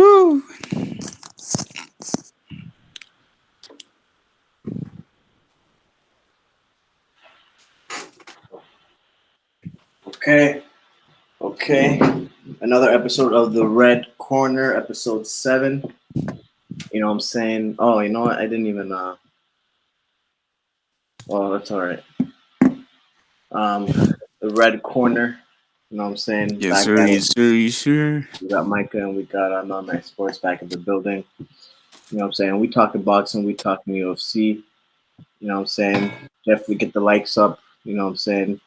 Whew. Okay. Another episode of the Red Corner, episode 7. You know what I'm saying? Oh, you know what? I didn't even well, that's all right. The Red Corner. You know what I'm saying? Yes, Back sir. at it. Yes, sir. Yes, sir. We got Micah and we got Non-Night Sports back in the building. You know what I'm saying? We talking boxing, we talking UFC. You know what I'm saying? Definitely get the likes up. You know what I'm saying?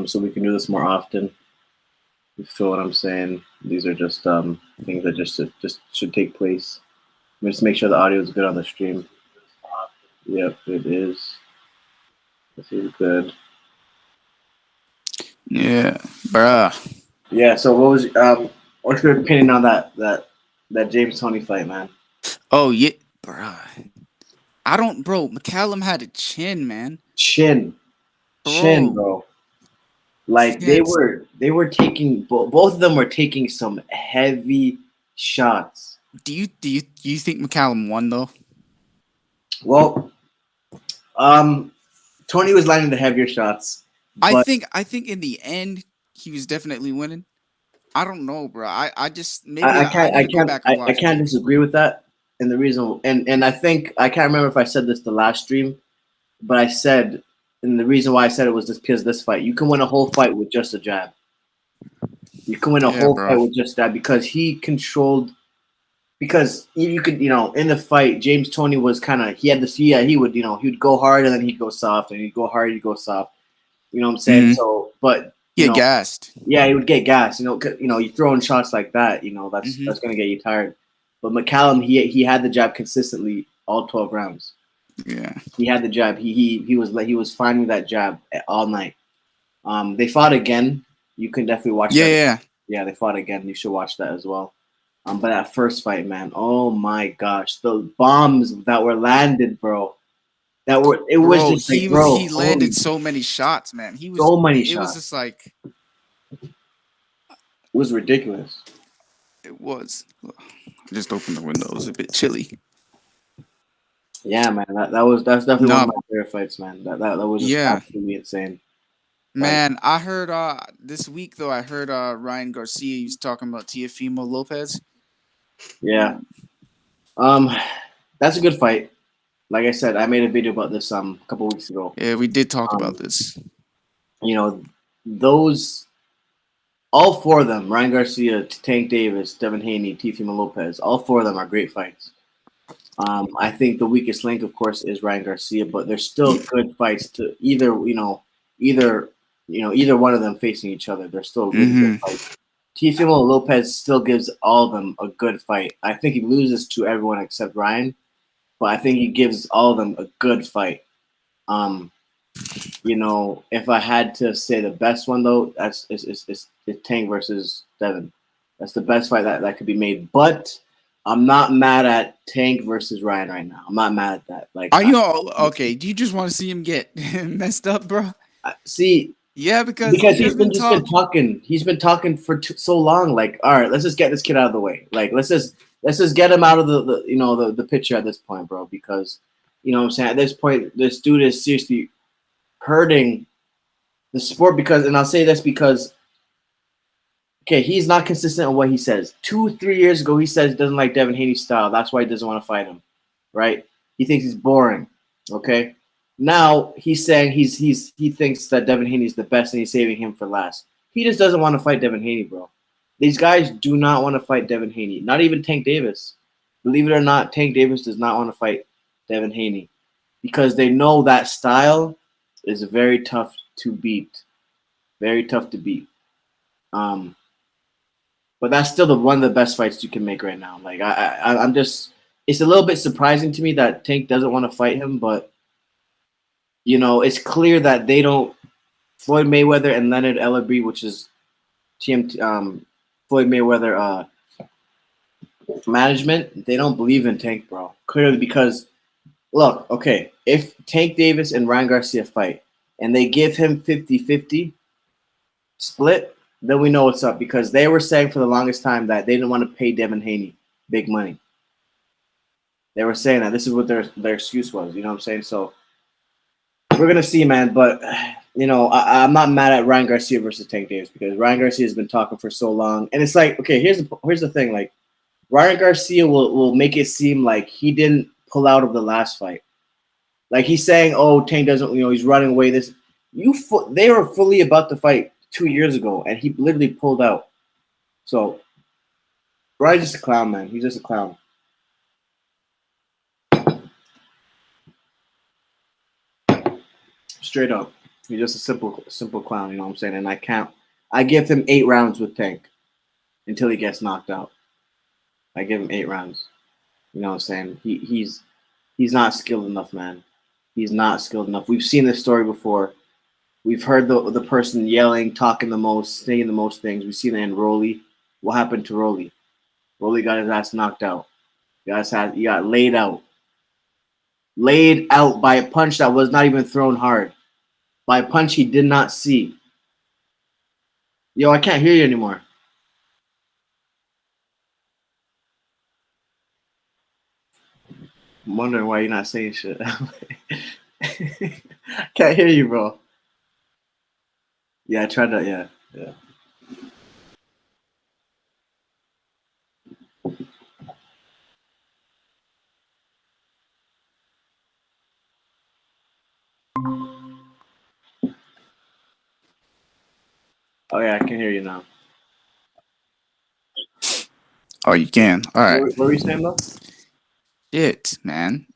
So we can do this more often. You feel what I'm saying? These are just things that just should take place. Just make sure the audio is good on the stream. Yep, it is. This is good. Yeah, bruh. Yeah. So what's your opinion on that James Toney fight, man? Oh yeah, bruh. Bro. McCallum had a chin, man. Chin, bro. Like Yes. they were taking both of them were taking some heavy shots. Do you think McCallum won though? Well, Tony was landing the heavier shots. I think in the end he was definitely winning. I don't know, bro. I just maybe I need to go back and watch. I can't disagree with that. And the reason and I think I can't remember if I said this the last stream, but I said and the reason why I said it was just because this fight. You can win a whole fight with just a jab. You can win a whole fight with just that because he controlled. Because you could, in the fight, James Toney was kind of he would go hard and then he'd go soft and he'd go hard, he'd go soft. You know what I'm saying? Mm-hmm. So, but get gassed. Yeah, he would get gassed. You throw in shots like that. That's gonna get you tired. But McCallum, he had the jab consistently all 12 rounds. Yeah, he had the jab. He was finding that jab all night. They fought again. You can definitely watch. Yeah. They fought again. You should watch that as well. But that first fight, man, oh my gosh, the bombs that were landed, bro. He landed so many shots, man. He was so many shots. It was just like it was ridiculous. It was. I just opened the window. It was a bit chilly. Yeah, man, that's definitely one of my favorite fights, man. That was just absolutely insane. Man, I heard this week though. I heard Ryan Garcia. He was talking about Teofimo Lopez. Yeah, that's a good fight. Like I said, I made a video about this a couple weeks ago. Yeah, we did talk about this. All four of them, Ryan Garcia, Tank Davis, Devin Haney, Teofimo Lopez, all four of them are great fights. I think the weakest link, of course, is Ryan Garcia, but they're still good fights to either one of them facing each other. They're still really good fights. Teofimo Lopez still gives all of them a good fight. I think he loses to everyone except Ryan, but I think he gives all of them a good fight. If I had to say the best one though, it's Tank versus Devin. That's the best fight that could be made. But I'm not mad at Tank versus Ryan right now. I'm not mad at that. Like, are you all okay? Do you just want to see him get messed up, bro? See. Yeah, because he's been talking. He's been talking for so long. Like, all right, let's just get this kid out of the way. Like, let's just get him out of the picture at this point, bro. Because what I'm saying, at this point, this dude is seriously hurting the sport. And I'll say this because, okay, he's not consistent on what he says. 2-3 years ago, he says he doesn't like Devin Haney's style. That's why he doesn't want to fight him, right? He thinks he's boring. Okay. Now he's saying he thinks that Devin Haney is the best and he's saving him for last. He just doesn't want to fight Devin Haney, bro. These guys do not want to fight Devin Haney. Not even Tank Davis. Believe it or not, Tank Davis does not want to fight Devin Haney because they know that style is very tough to beat. Very tough to beat. But that's still one of the best fights you can make right now. Like I'm just, it's a little bit surprising to me that Tank doesn't want to fight him, but it's clear that they don't. Floyd Mayweather and Leonard Ellerbe, which is Floyd Mayweather management, they don't believe in Tank, bro. Clearly, because look, okay, if Tank Davis and Ryan Garcia fight and they give him 50-50 split, then we know what's up because they were saying for the longest time that they didn't want to pay Devin Haney big money. They were saying that this is what their excuse was. You know what I'm saying? So we're gonna see, man. But you know, I'm not mad at Ryan Garcia versus Tank Davis because Ryan Garcia has been talking for so long, and it's like, okay, here's the thing. Like Ryan Garcia will make it seem like he didn't pull out of the last fight. Like he's saying, oh, Tank doesn't, you know, he's running away. They were fully about to fight 2 years ago, and he literally pulled out. So Ryan's just a clown, man. He's just a clown. Straight up, he's just a simple clown. You know what I'm saying? And I give him 8 rounds with Tank until he gets knocked out. I give him 8 rounds. You know what I'm saying? He's not skilled enough, man. He's not skilled enough. We've seen this story before. We've heard the person yelling, talking the most, saying the most things. We've seen it in Rolly. What happened to Rolly? Rolly got his ass knocked out. He got laid out. Laid out by a punch that was not even thrown hard. By a punch he did not see. Yo, I can't hear you anymore. I'm wondering why you're not saying shit. Can't hear you, bro. Yeah, I tried that. Yeah. Oh yeah, I can hear you now. Oh, you can. All right. What were you saying though? Shit, man.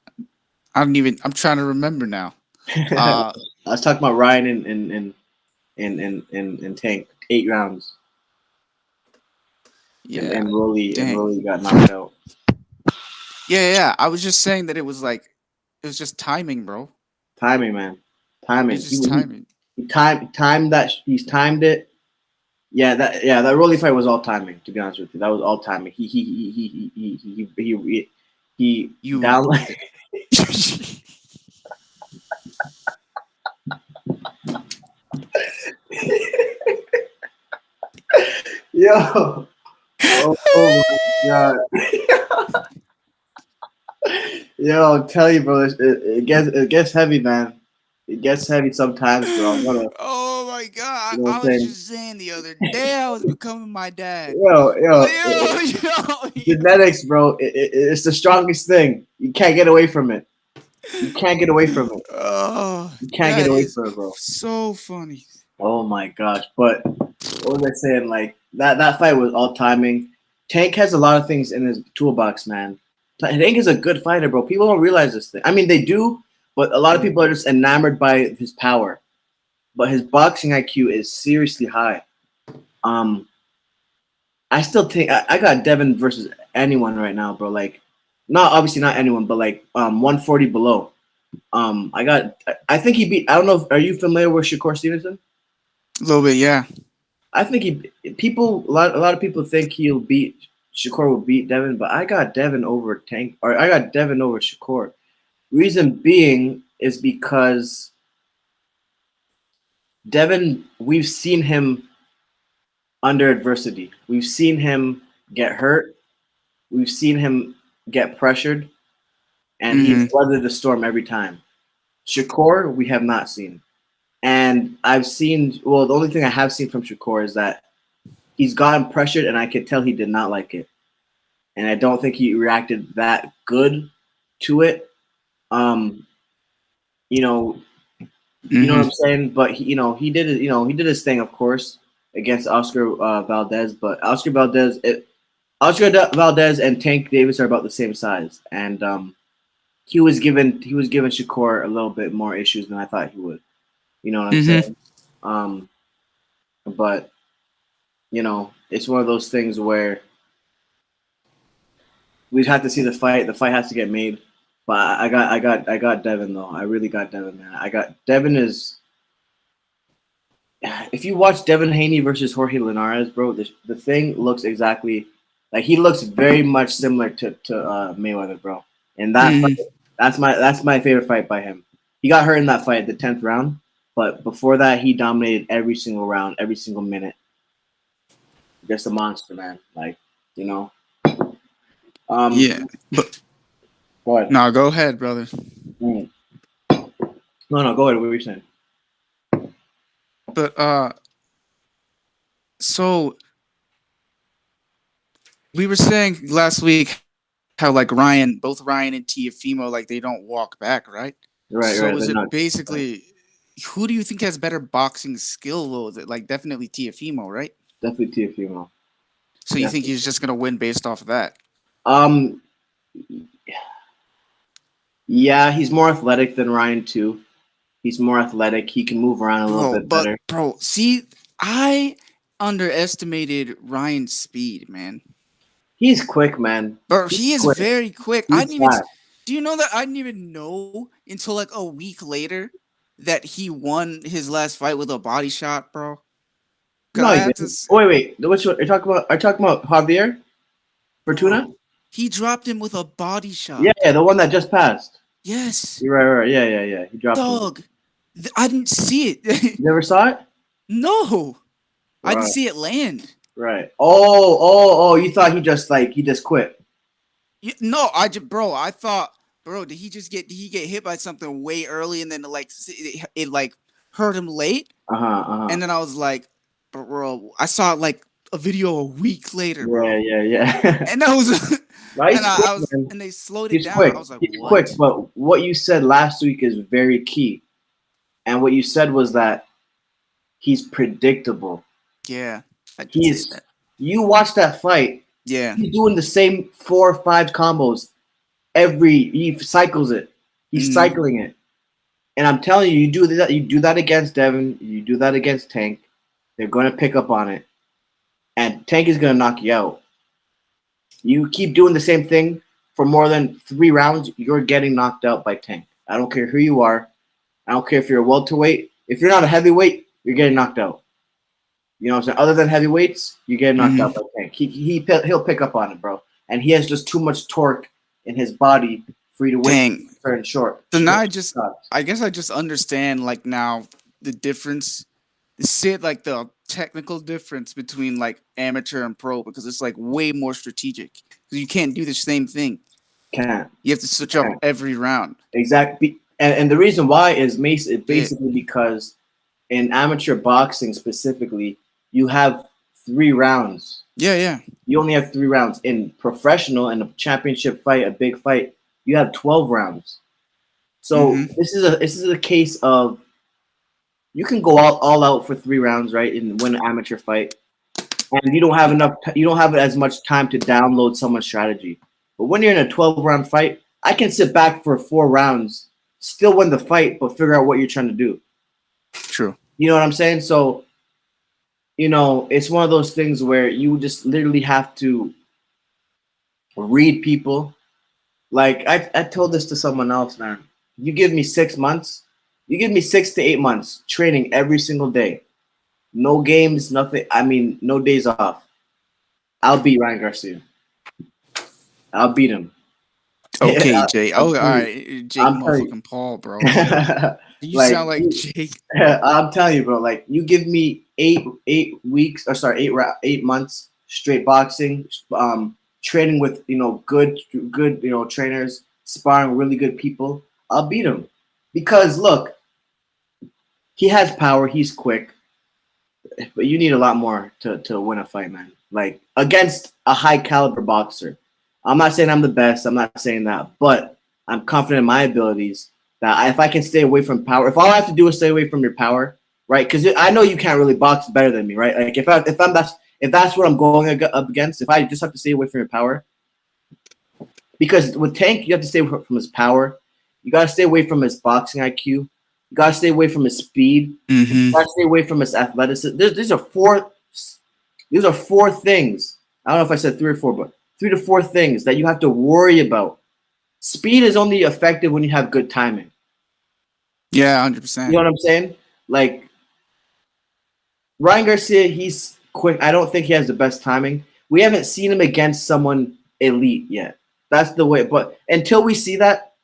I'm trying to remember now. I was talking about Ryan and Tank 8 rounds. Yeah. And Rolly got knocked out. Yeah. I was just saying that it was just timing, bro. Timing, man. Timing. It's just timing. He's timed it. Yeah, that Rolly fight was all timing. To be honest with you, that was all timing. He down. Yo. Oh my god. Yo, I'll tell you, bro. It gets heavy, man. It gets heavy sometimes, bro. Oh my god! I was just saying the other day I was becoming my dad. Yo. Genetics, bro. It's the strongest thing. You can't get away from it. You can't get away from it. Oh, you can't get away from it, bro. So funny. Oh my gosh! But what was I saying? Like that fight was all timing. Tank has a lot of things in his toolbox, man. Tank is a good fighter, bro. People don't realize this thing. I mean, they do, but a lot of people are just enamored by his power. But his boxing IQ is seriously high. I still think I got Devin versus anyone right now, bro. Like, obviously not anyone, but like 140 below. I think he beat. I don't know. Are you familiar with Shakur Stevenson? A little bit, yeah. I think a lot of people think Shakur will beat Devin, but I got Devin over Tank, or I got Devin over Shakur. Reason being is because Devin, we've seen him under adversity. We've seen him get hurt. We've seen him get pressured, and he's weathered the storm every time. Shakur, we have not seen. And I've seen, the only thing I have seen from Shakur is that he's gotten pressured, and I could tell he did not like it. And I don't think he reacted that good to it. You know what I'm saying? But he did it. He did his thing, of course, against Oscar Valdez. But Oscar Valdez and Tank Davis are about the same size, and he was giving Shakur a little bit more issues than I thought he would. You know what I'm saying? But it's one of those things where we'd have to see the fight. The fight has to get made. But I got Devin though. I really got Devin, man. Devin is. If you watch Devin Haney versus Jorge Linares, bro, the thing looks exactly like he looks very much similar to Mayweather, bro. And that fight, that's my favorite fight by him. He got hurt in that fight at the 10th round, but before that, he dominated every single round, every single minute. Just a monster, man. Like Yeah, but go ahead. No, go ahead, brother. No, go ahead. What were you saying? But so we were saying last week how like both Ryan and Tiafimo, like they don't walk back, right? Right. So is They're it not. basically who do you think has better boxing skill though? Is it like definitely Tiafimo, right? Definitely Tiafimo. So you think he's just gonna win based off of that? Um. Yeah, he's more athletic than Ryan too. He's more athletic. He can move around a little bit better. Bro, see, I underestimated Ryan's speed, man. He's quick, man. Bro, he is very quick. He's do you know that I didn't even know until like a week later that he won his last fight with a body shot, bro? No, wait. Which one? Are you talking about? Are you talking about Javier Fortuna? Bro, he dropped him with a body shot. Yeah, the one that just passed. Yes. You're right. Yeah. He dropped him. I didn't see it. You never saw it? No. Right. I didn't see it land. Right. Oh, you thought he just quit. No, I thought, bro, did he get hit by something way early and then like it like hurt him late? And then I was like, bro, I saw like a video a week later, bro. Yeah. And that was right. And they slowed it down. Quick. I was like, he's what? Quick, but what you said last week is very key. And what you said was that he's predictable. Yeah. You watch that fight. Yeah. He's doing the same 4 or 5 combos he cycles it. He's cycling it. And I'm telling you, you do that against Devin, you do that against Tank, they're going to pick up on it. And Tank is going to knock you out. You keep doing the same thing for more than 3 rounds, you're getting knocked out by Tank. I don't care who you are. I don't care if you're a welterweight. If you're not a heavyweight, you're getting knocked out. You know what I'm saying? Other than heavyweights, you get knocked out by Tank. He'll pick up on it, bro. And he has just too much torque in his body for you to win turn short. So now I guess I just understand like now the difference. Like the technical difference between like amateur and pro because it's like way more strategic. Because you can't do the same thing. Can't. You have to switch up every round. Exactly. And the reason why is basically because in amateur boxing specifically, you have 3 rounds. Yeah. You only have 3 rounds. In professional and a championship fight, a big fight, you have 12 rounds. So this is a case of you can go all out for 3 rounds, right, and win an amateur fight, and you don't have as much time to download someone's strategy. But when you're in a 12-round fight, I can sit back for 4 rounds, still win the fight, but figure out what you're trying to do. True. You know what I'm saying? So, it's one of those things where you just literally have to read people. Like I told this to someone else, man. You give me 6 months. You give me 6 to 8 months training every single day. No games, nothing. I mean, no days off. I'll beat Ryan Garcia. I'll beat him. Okay, Jake. All right. Jake motherfucking Paul, bro. You sound like Jake. I'm telling you, bro. Like, you give me 8 months straight boxing, training with good trainers, sparring really good people. I'll beat him because look, he has power. He's quick, but you need a lot more to win a fight, man. Like against a high caliber boxer. I'm not saying I'm the best. I'm not saying that, but I'm confident in my abilities. That if I can stay away from power, if all I have to do is stay away from your power, right? Because I know you can't really box better than me, right? Like if that's what I'm going up against, if I just have to stay away from your power, because with Tank you have to stay away from his power, you gotta stay away from his boxing IQ, you gotta stay away from his speed, you gotta stay away from his athleticism. These are 4 things. I don't know if I said 3 or 4, but 3 to 4 things that you have to worry about. Speed is only effective when you have good timing. Yeah, 100%. You know what I'm saying? Like Ryan Garcia, he's quick. I don't think he has the best timing. We haven't seen him against someone elite yet. That's the way. But until we see that,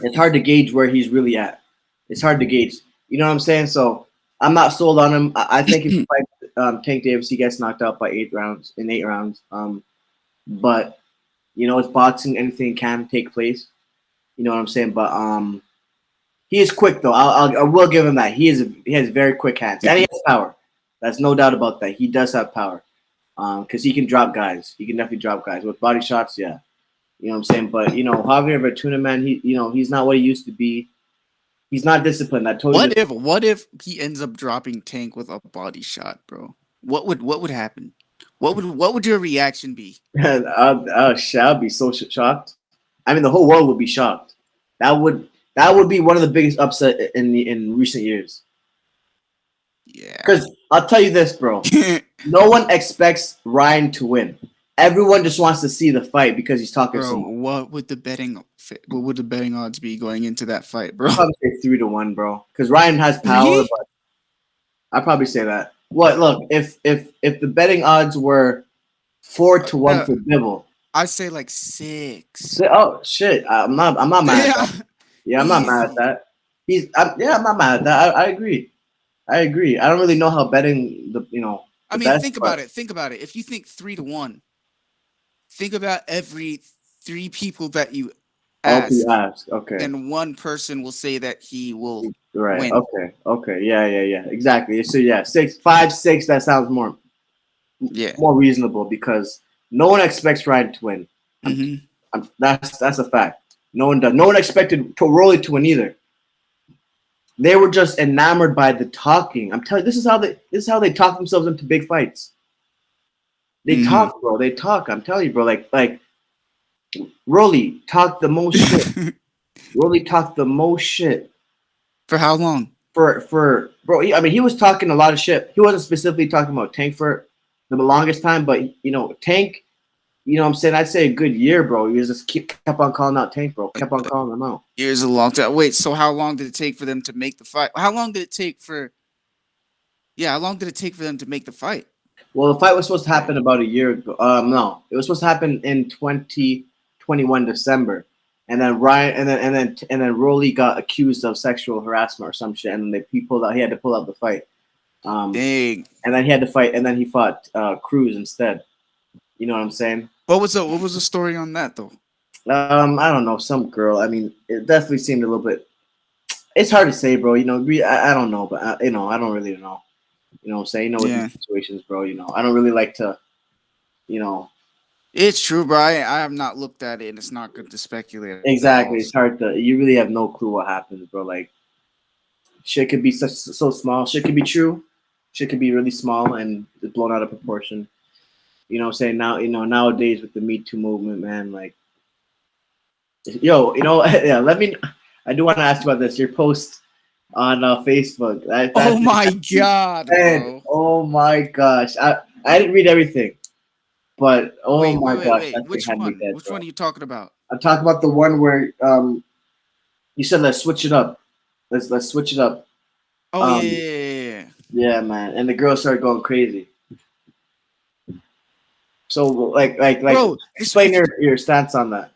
it's hard to gauge where he's really at. It's hard to gauge. You know what I'm saying? So I'm not sold on him. I think if he fights Tank Davis, he gets knocked out by 8 rounds. But You know, it's boxing. Anything can take place. You know what I'm saying? But he is quick though. I will give him that. He has very quick hands and he has power. That's no doubt about that. He does have power. Because he can drop guys. He can definitely drop guys with body shots. Yeah, you know what I'm saying. But you know, Javier Fortuna, man, he's not what he used to be. He's not disciplined. I told you. What if he ends up dropping Tank with a body shot, bro? What would happen? What would your reaction be? I'd be so shocked. I mean, the whole world would be shocked. That would be one of the biggest upset in recent years. Yeah. Because I'll tell you this, bro. No one expects Ryan to win. Everyone just wants to see the fight because he's talking so much. What would the betting odds be going into that fight, bro? I'd probably say 3-1, bro. Because Ryan has power. But I'd probably say that. What? Look, if the betting odds were 4-1 for Bibble, I'd say like 6. Oh shit! I'm not mad at that. Yeah, I'm not mad at that. I'm not mad at that. I agree. I don't really know how betting I mean, think about it. Think about it. If you think 3-1, think about every 3 people that you ask. Okay. And one person will say that he will win. Okay. Yeah. Exactly. So yeah, 5, 6. That sounds more reasonable because no one expects Ryan to win. Mm-hmm. That's a fact. No one does. No one expected Rolly to win either. They were just enamored by the talking. I'm telling you, this is how they talk themselves into big fights. They talk, bro. They talk. I'm telling you, bro. Like Rolly talked the most shit. Rolly talked the most shit. For how long? For bro. I mean, he was talking a lot of shit. He wasn't specifically talking about Tank for the longest time, but Tank. You know what I'm saying? I'd say a good year, bro. He was just kept on calling out Tank, bro. Kept on calling him out. Years a long time. Wait, so how long did it take for them to make the fight? How long did it take for them to make the fight? Well, the fight was supposed to happen about a year ago. No, it was supposed to happen in 2021 December, and then Ryan and then Rolly got accused of sexual harassment or some shit, and he had to pull out the fight. Dang. And then he had to fight, and then he fought Cruz instead. You know what I'm saying? What was the story on that though? I don't know, some girl. I mean, it definitely seemed a little bit. It's hard to say, bro. I don't know, but I don't really know. You know what I'm saying? With these situations, bro. I don't really like to. It's true, bro. I have not looked at it, and it's not good to speculate. Exactly, it's hard to. You really have no clue what happens, bro. Like, shit could be so small. Shit could be true. Shit could be really small and blown out of proportion. You know what I'm saying? Now, nowadays with the Me Too movement, man, like, I do want to ask about this. Your post on Facebook. Oh my god, bro. Oh my gosh. I didn't read everything, but my gosh. Wait. Which one? Which one are you talking about? I'm talking about the one where you said let's switch it up. Let's switch it up. Oh yeah. Yeah, man. And the girl started going crazy. So like bro, explain your stance on that.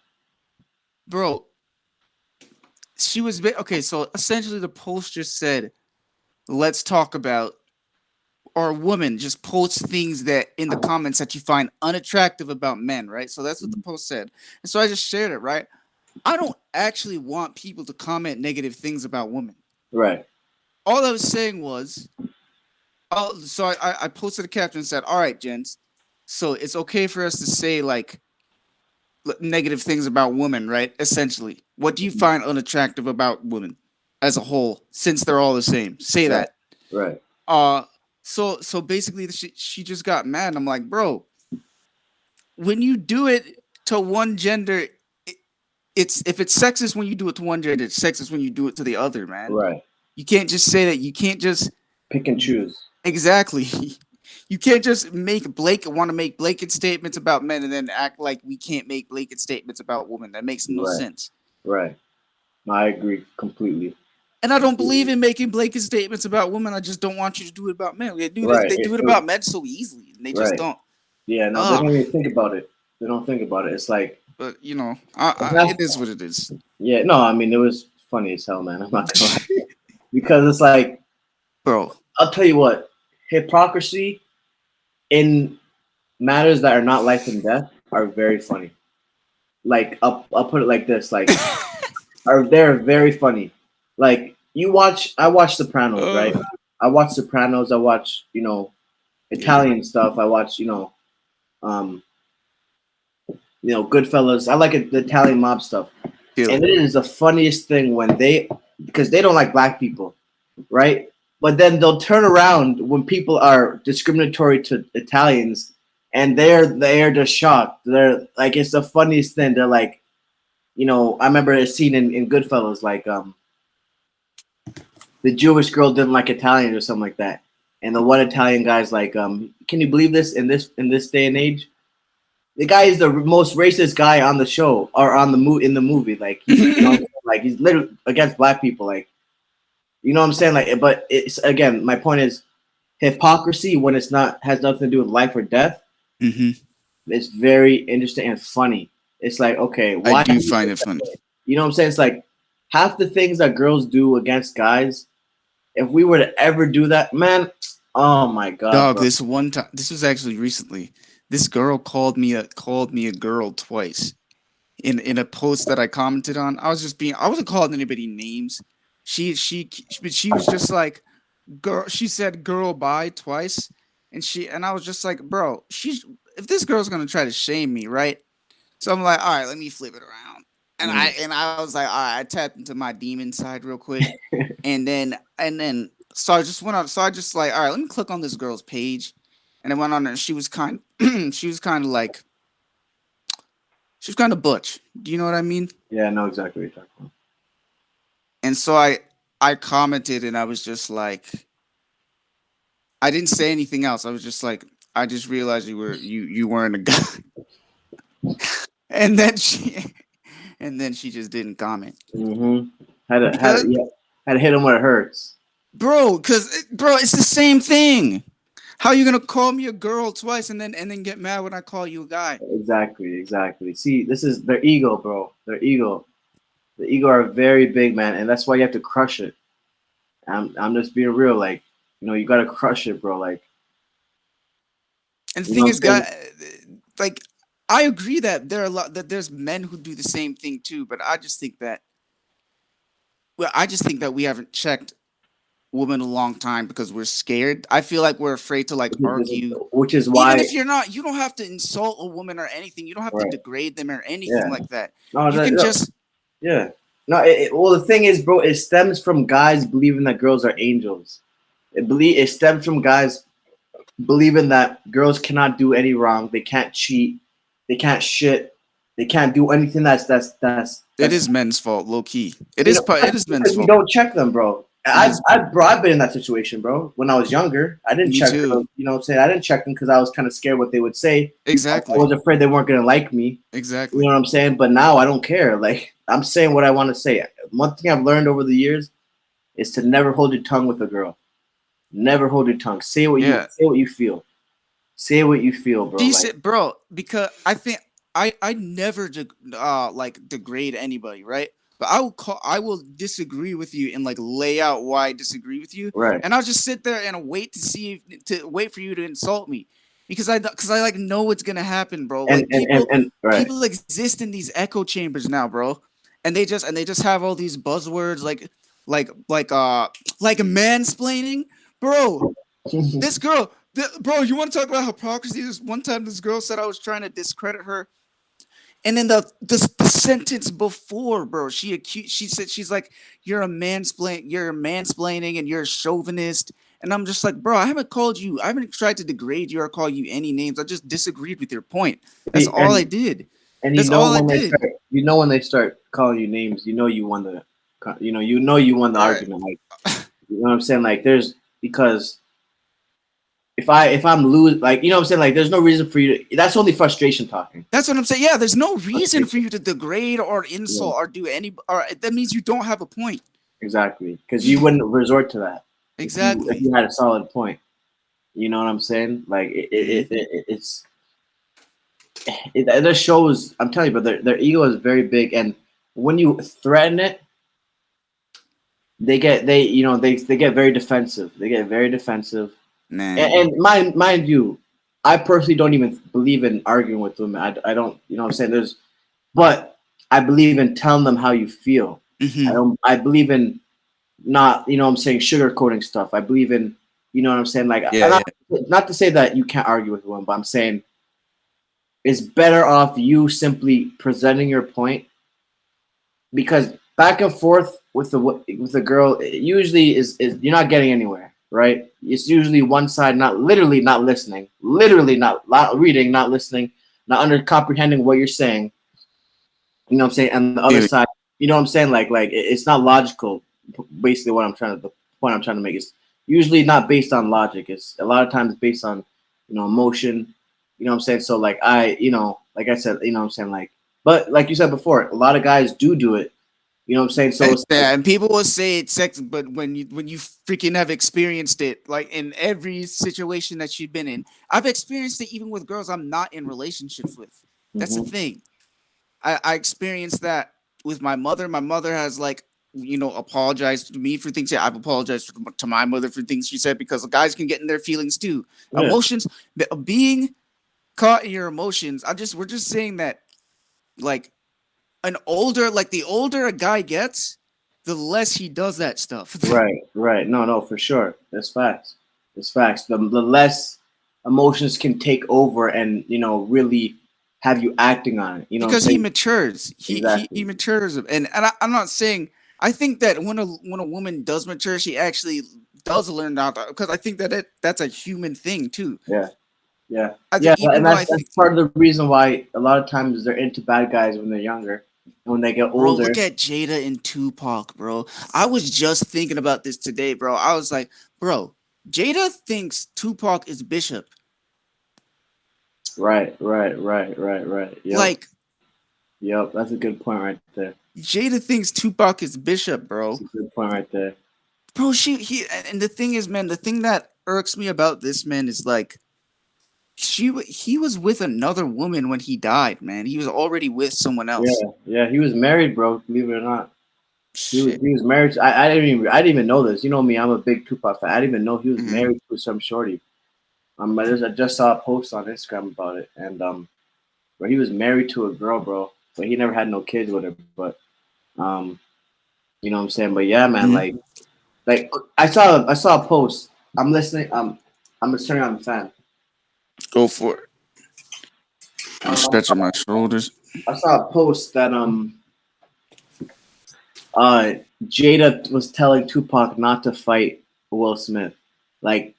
Bro, she was okay, so essentially the post just said, let's talk about, or a woman just posts things that in the comments that you find unattractive about men, right? So that's what the post said. And so I just shared it, right? I don't actually want people to comment negative things about women. Right. All I was saying was, so I posted a caption and said, all right, gents, so it's okay for us to say like negative things about women, right? Essentially, what do you find unattractive about women as a whole, since they're all the same? Say that. Right. So basically, she just got mad. I'm like, bro, when you do it to one gender, if it's sexist when you do it to one gender, it's sexist when you do it to the other, man. Right. You can't just say that. You can't just pick and choose. Exactly. You can't just want to make blanket statements about men and then act like we can't make blanket statements about women. That makes no sense. Right. I agree completely. And I don't believe in making blanket statements about women. I just don't want you to do it about men. They do it about men so easily, and they just don't. Yeah, no, they don't even think about it. They don't think about it. It's like, but it is what it is. Yeah, no, I mean, it was funny as hell, man. I'm not gonna lie. Because it's like, bro, I'll tell you what, hypocrisy in matters that are not life and death are very funny. like I'll put it like this, like are they're very funny. Like I watch Sopranos, right? I watch Sopranos. I watch Italian stuff. I watch um Goodfellas. I like the Italian mob stuff, and it is the funniest thing when because they don't like black people, right? But then they'll turn around when people are discriminatory to Italians, and they're just shocked. They're like, it's the funniest thing. They're like, I remember a scene in Goodfellas, like the Jewish girl didn't like Italian or something like that, and the one Italian guy's like, can you believe this in this day and age? The guy is the most racist guy on the show or in the movie. Like, like he's literally against black people. Like, you know what I'm saying? Like, but it's again, my point is hypocrisy when it's not has nothing to do with life or death. Mm-hmm. It's very interesting and funny. It's like, okay, why I do find it funny. You know what I'm saying? It's like half the things that girls do against guys. If we were to ever do that, man, oh my god, dog! Bro. This one time, this was actually recently. This girl called me a girl twice in a post that I commented on. I wasn't calling anybody names. She was just like, girl. She said girl bye twice, and I was just like, bro, if this girl's gonna try to shame me, right? So I'm like, all right, let me flip it around. And I was like, all right, I tapped into my demon side real quick, and then so I just went on. So I just like, all right, let me click on this girl's page. And I went on and she was kind of butch. Do you know what I mean? Yeah, I know exactly what you're talking about. And so I commented and I was just like, I didn't say anything else. I was just like, I just realized you weren't a guy. and then she just didn't comment. Mm-hmm. Had to hit him where it hurts. Bro, it's the same thing. How are you gonna call me a girl twice and then get mad when I call you a guy? Exactly. See, this is their ego, bro. Their ego. The ego are very big, man, and that's why you have to crush it. I'm just being real, like, you gotta crush it, bro. Like, and the thing is, like, I agree that there's men who do the same thing too, but I just think that we haven't checked women a long time because we're scared. I feel like we're afraid to like argue, which is why even if you don't have to insult a woman or anything. You don't have to degrade them or anything like that. No, well, the thing is, bro, it stems from guys believing that girls are angels. It stems from guys believing that girls cannot do any wrong. They can't cheat. They can't shit. They can't do anything that's it is men's fault, low key. It is men's fault. We don't check them, bro. I've been in that situation, bro. When I was younger, I didn't check them. You know what I'm saying? I didn't check them because I was kind of scared what they would say. Exactly. I was afraid they weren't gonna like me. Exactly. You know what I'm saying? But now I don't care. Like, I'm saying what I want to say. One thing I've learned over the years is to never hold your tongue with a girl. Never hold your tongue. Say what you feel. Say what you feel, bro. Decent, like, bro. Because I think I never degrade anybody, right? But I will disagree with you and like lay out why I disagree with you, right? And I'll just sit there and wait wait for you to insult me, because I like know what's gonna happen, bro. Like people exist in these echo chambers now, bro, and they just have all these buzzwords like mansplaining, bro. This girl, bro, you want to talk about hypocrisy? This one time, this girl said I was trying to discredit her. And then the sentence before, bro, she said, she's like, you're mansplaining and you're a chauvinist. And I'm just like, bro, I haven't tried to degrade you or call you any names. I just disagreed with your point. That's all I did. And when they start calling you names, you won the argument. Like, you know what I'm saying? Like, because if I'm losing, like, you know what I'm saying? Like, there's no reason for you to, that's only frustration talking. That's what I'm saying. Yeah, there's no reason for you to degrade or insult or do or that means you don't have a point. Exactly. Because you wouldn't resort to that. Exactly. If you had a solid point. You know what I'm saying? Like, it just shows, I'm telling you, but their ego is very big. And when you threaten it, they get very defensive. They get very defensive. And mind you, I personally don't even believe in arguing with women. I don't, you know what I'm saying? but I believe in telling them how you feel. Mm-hmm. I believe in not, you know what I'm saying, sugarcoating stuff. I believe in, you know what I'm saying, like, Yeah, yeah. not to say that you can't argue with one, but I'm saying it's better off you simply presenting your point, because back and forth with the girl usually is you're not getting anywhere, right? It's usually one side not literally not listening, literally not reading, not listening, not under comprehending what you're saying. You know what I'm saying? And the other Dude, side, you know what I'm saying? Like it's not logical. Basically, the point I'm trying to make is usually not based on logic. It's a lot of times based on, you know, emotion. You know what I'm saying? So like you know, like I said, you know what I'm saying, like, but like you said before, a lot of guys do it. You know what I'm saying? So it's like, yeah, and people will say it's sex, but when you freaking have experienced it, like in every situation that you've been in, I've experienced it even with girls I'm not in relationships with. That's the mm-hmm, thing. I experienced that with my mother. My mother has like apologized to me for things. I've apologized to my mother for things she said because guys can get in their feelings too. yeah, Emotions, being caught in your emotions. We're just saying that like the older a guy gets, the less he does that stuff. right. No, for sure. That's facts. It's facts. The less emotions can take over and, you know, really have you acting on it. You know what I'm Because he saying? matures. He Exactly. matures, and I'm not saying. I think that when a woman does mature, she actually does learn out because I think that that's a human thing too. Yeah. Yeah. I Yeah. think even And though I that's think, part of the reason why a lot of times they're into bad guys when they're younger. And when they get bro, older, look at Jada and Tupac, bro. I was just thinking about this today, bro. I was like, bro, Jada thinks Tupac is Bishop. right. Yep. Like Yep. That's a good point right there. Jada thinks Tupac is Bishop, That's bro. a good point right there. Bro, and the thing is, man, the thing that irks me about this man is like he was with another woman when he died, man. He was already with someone else. Yeah. He was married, bro. Believe it or not. Shit. He was married. I didn't even know this. You know me, I'm a big Tupac fan. I didn't even know he was Mm-hmm. married to some shorty. I just saw a post on Instagram about it, and where he was married to a girl, bro, but he never had no kids with her. But um, you know what I'm saying. But yeah, man, Mm-hmm. like I saw a post. I'm listening. I'm a turning on the fan. Go for it. I'm Um, stretching my shoulders. I saw a post that uh Jada was telling Tupac not to fight Will Smith. Like,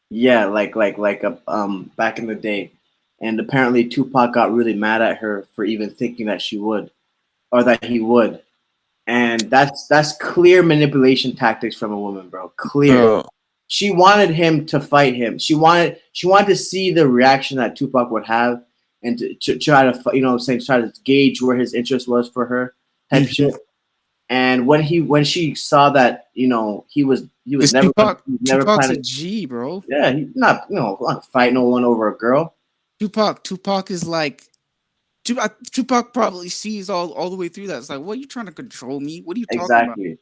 yeah, back in the day. And apparently Tupac got really mad at her for even thinking that she would, or that he would. And that's clear manipulation tactics from a woman, bro. Clear. Bro, She wanted him to fight him. She wanted to see the reaction that Tupac would have, and to try to, you know what I'm saying, try to gauge where his interest was for her type shit. mm-hmm. And when she saw that, you know, Because never Tupac's a planning. G, bro. Yeah, he's not, you know, not fight no one over a girl. Tupac is like Tupac probably sees all the way through that. It's like, what are you trying to control me? What are you talking about? Exactly.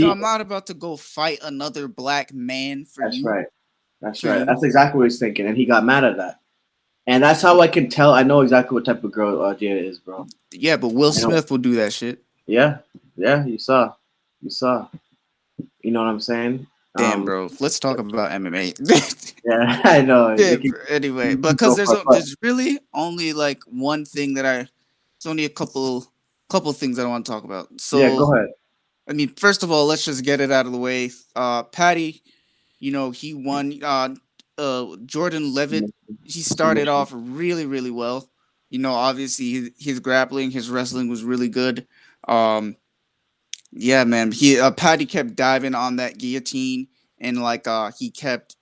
See, I'm not about to go fight another black man for that's you. right. That's For right. you. That's exactly what he's thinking, and he got mad at that. And that's how I can tell. I know exactly what type of girl Jada is, bro. Yeah, but Will I know. Smith will do that shit. Yeah, yeah. You saw. You know what I'm saying? Damn, bro. Let's talk about MMA. Yeah, I know. Yeah, anyway, We can because go for it, but there's really only like one thing that it's only a couple things that I want to talk about. yeah, So go ahead. I mean, first of all, let's just get it out of the way. Paddy, he won. Jordan Levitt, he started Submission. off really, really well. Obviously his grappling, his wrestling was really good. Um, yeah, man. Paddy kept diving on that guillotine, and like uh he kept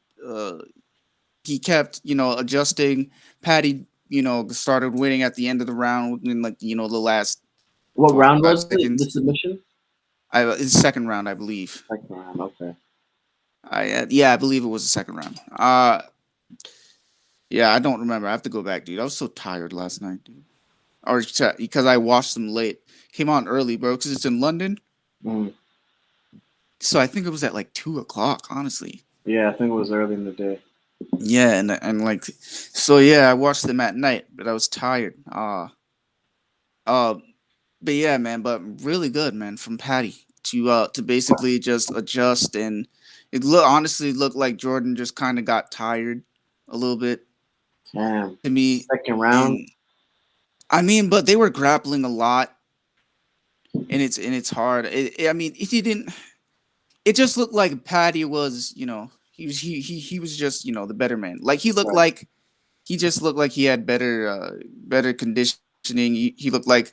adjusting. Paddy started winning at the end of the round in like the last What round 25 was it? The seconds. submission? His second round, I believe. Second round. Okay. Yeah, I believe it was the second round. Yeah, I don't remember. I have to go back, dude. I was so tired last night, dude. Or because I watched them late. Came on early, bro, because it's in London. Mm. So I think it was at like 2 o'clock, honestly. Yeah, I think it was early in the day. Yeah, and yeah, I watched them at night, but I was tired. But yeah, man, but really good, man, from Paddy to basically just adjust, and it honestly looked like Jordan just kind of got tired a little bit. Damn. To me, Second round. and I mean, but they were grappling a lot, and it's hard. I mean, if he didn't, it just looked like Paddy was, he was just the better man. Like Right. he just looked like he had better conditioning. He looked like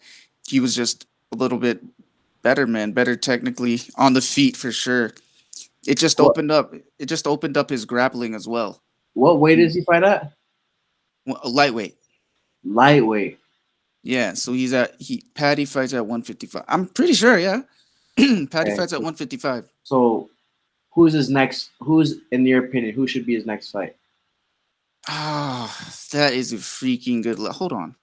he was just a little bit better, man, better technically on the feet for sure. It just What opened up. It just opened up his grappling as well. what weight does he fight at? Lightweight. Lightweight. Yeah, so Paddy fights at 155. I'm pretty sure, yeah. Paddy Okay. fights at 155. So who's his next? Who's in your opinion? Who should be his next fight? Ah, that is a freaking good. Hold on.